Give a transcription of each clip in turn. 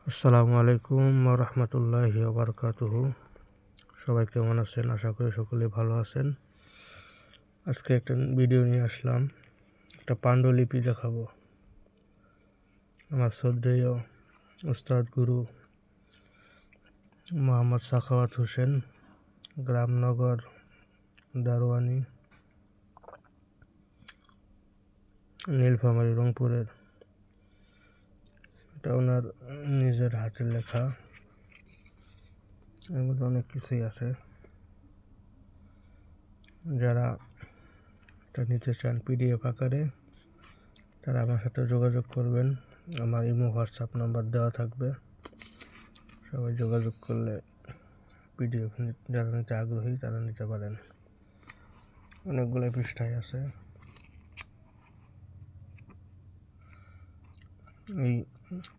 আসসালামু আলাইকুম রহমতুল্লাহি বারকাতুহু। সবাই কেমন আছেন? আশা করি সকলে ভালো আছেন। আজকে একটা ভিডিও নিয়ে আসলাম, একটা পাণ্ডুলিপি দেখাবো। আমার শ্রদ্ধেয় উস্তাদ গুরু মোহাম্মদ সাখাওয়াত হোসেন, গ্রামনগর দারোয়ানি, নীলফামারী, রংপুরের। এটা ওনার নিজের হাতের লেখা। এর মধ্যে অনেক কিছুই আছে। যারা এটা নিতে চান পিডিএফ আকারে, তারা আমার সাথে যোগাযোগ করবেন। আমার ইমো হোয়াটসঅ্যাপ নাম্বার দেওয়া থাকবে। সবাই যোগাযোগ করলে পিডিএফ যারা নিতে আগ্রহী তারা নিতে পারেন। অনেকগুলো পৃষ্ঠায় আছে। এই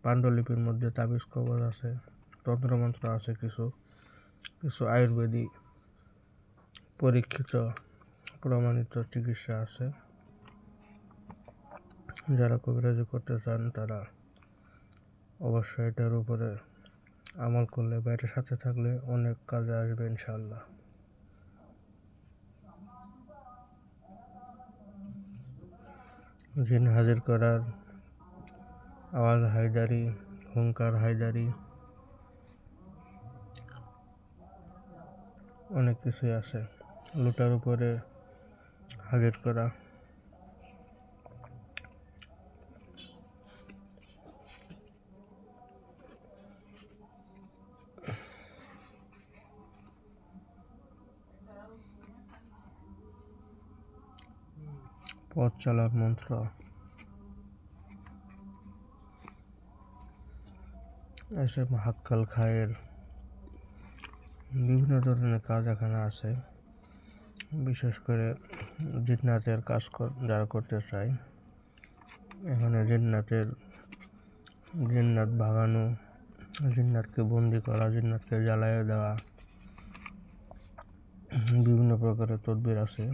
পাণ্ডুলিপির মধ্যে তাবিজ কবজ আছে, তন্ত্রমন্ত্র আছে, কিছু আয়ুর্বেদিক পরীক্ষিত প্রমাণিত চিকিৎসা আছে। যারা কবিরাজি করতে চান তারা অবশ্যই এটার উপরে আমল করলে বা এটার সাথে থাকলে অনেক কাজে আসবে ইনশাআল্লাহ। জিন হাজির করার, আওয়াজ হায়দারি, হুঙ্কার হায়দারি, অনেক কিছুই আছে। লুটার উপরে হাজির করা, পথ চলার মন্ত্র, এসব হাক্কাল খায়ের, বিভিন্ন ধরনের কাজ এখানে আছে। বিশেষ করে জিন্নাতের কাজ যারা করতে চায়, এখানে জিন্নাত ভাগানো, জিন্নাতকে বন্দি করা, জিন্নাতকে জ্বালায় দেওয়া, বিভিন্ন প্রকারের তদবির আছে,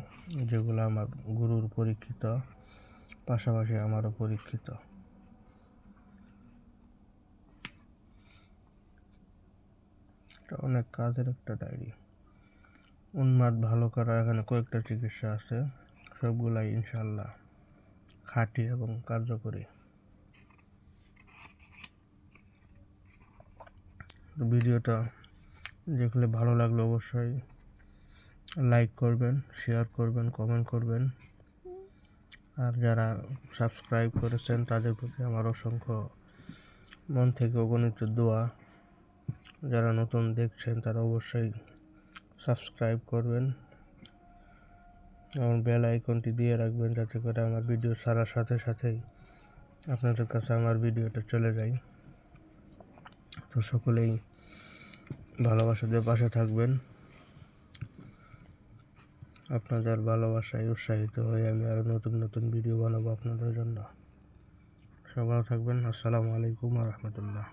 যেগুলো আমার গুরুর পরীক্ষিত, পাশাপাশি আমারও পরীক্ষিত। এটা অনেক কাজের একটা ডায়েরি। উন্মাদ ভালো করা এখানে কয়েকটা চিকিৎসা আছে, সবগুলাই ইনশাআল্লাহ খাঁটি এবং কার্যকরী। ভিডিওটা দেখলে ভালো লাগলে অবশ্যই লাইক করবেন, শেয়ার করবেন, কমেন্ট করবেন। আর যারা সাবস্ক্রাইব করেছেন তাদের প্রতি আমার অসংখ্য মন থেকে অগণিত দোয়া। যারা নতুন দেখছেন তারা অবশ্যই সাবস্ক্রাইব করবেন এবং বেল আইকনটি দিয়ে রাখবেন, যাতে করে আমার ভিডিও ছাড়ার সাথে সাথেই আপনাদের কাছে আমার ভিডিওটা চলে যায়। তো সকলেই ভালোবাসা দিয়ে পাশে থাকবেন। আপনাদের ভালোবাসায় উৎসাহিত হয়ে আমি আরও নতুন নতুন ভিডিও বানাবো আপনাদের জন্য। সবাই ভালো থাকবেন। আসসালামু আলাইকুম রহমতুল্লাহ।